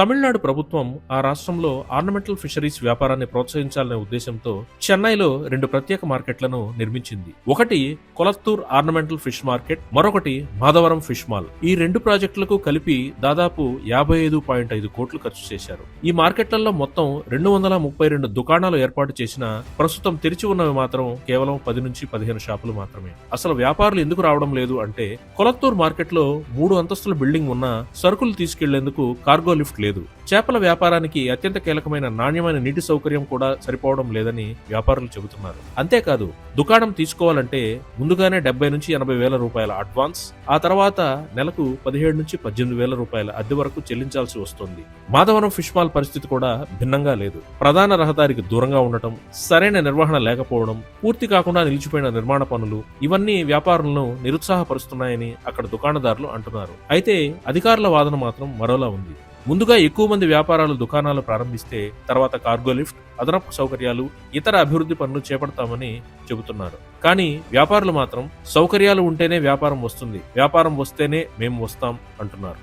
తమిళనాడు ప్రభుత్వం ఆ రాష్ట్రంలో ఆర్నమెంటల్ ఫిషరీస్ వ్యాపారాన్ని ప్రోత్సహించాలనే ఉద్దేశంతో చెన్నైలో 2 ప్రత్యేక మార్కెట్లను నిర్మించింది. ఒకటి కొలత్తూర్ ఆర్నమెంటల్ ఫిష్ మార్కెట్, మరొకటి మాధవరం ఫిష్ మాల్. ఈ 2 ప్రాజెక్టులకు కలిపి దాదాపు 55.5 కోట్లు ఖర్చు చేశారు. ఈ మార్కెట్లలో మొత్తం 232 దుకాణాలు ఏర్పాటు చేసినా ప్రస్తుతం తెరిచి ఉన్నవి మాత్రం కేవలం 10 నుంచి 15 షాపులు మాత్రమే. అసలు వ్యాపారులు ఎందుకు రావడం లేదు అంటే, కొలత్తూర్ మార్కెట్ లో 3 అంతస్తుల బిల్డింగ్ ఉన్నా సరుకులు తీసుకెళ్లేందుకు కార్గో లిఫ్ట్ లేదు. చేపల వ్యాపారానికి అత్యంత కీలకమైన నాణ్యమైన నీటి సౌకర్యం కూడా సరిపోవడం లేదని వ్యాపారులు చెబుతున్నారు. అంతేకాదు, దుకాణం తీసుకోవాలంటే ముందుగానే 70 నుంచి 80 వేల రూపాయల అడ్వాన్స్, ఆ తర్వాత నెలకు 17 నుంచి 18 వేల రూపాయల అద్దె వరకు చెల్లించాల్సి వస్తుంది. మాధవరం ఫిష్ మాల్ పరిస్థితి కూడా భిన్నంగా లేదు. ప్రధాన రహదారికి దూరంగా ఉండటం, సరైన నిర్వహణ లేకపోవడం, పూర్తి కాకుండా నిలిచిపోయిన నిర్మాణ పనులు ఇవన్నీ వ్యాపారులను నిరుత్సాహపరుస్తున్నాయని అక్కడ దుకాణదారులు అంటున్నారు. అయితే అధికారుల వాదన మాత్రం మరోలా ఉంది. ముందుగా ఎక్కువ మంది వ్యాపారాలు దుకాణాలు ప్రారంభిస్తే తర్వాత కార్గో లిఫ్ట్, అదనపు సౌకర్యాలు, ఇతర అభివృద్ధి పనులు చేపడతామని చెబుతున్నారు. కానీ వ్యాపారులు మాత్రం సౌకర్యాలు ఉంటేనే వ్యాపారం వస్తుంది, వ్యాపారం వస్తేనే మేము వస్తాం అంటున్నారు.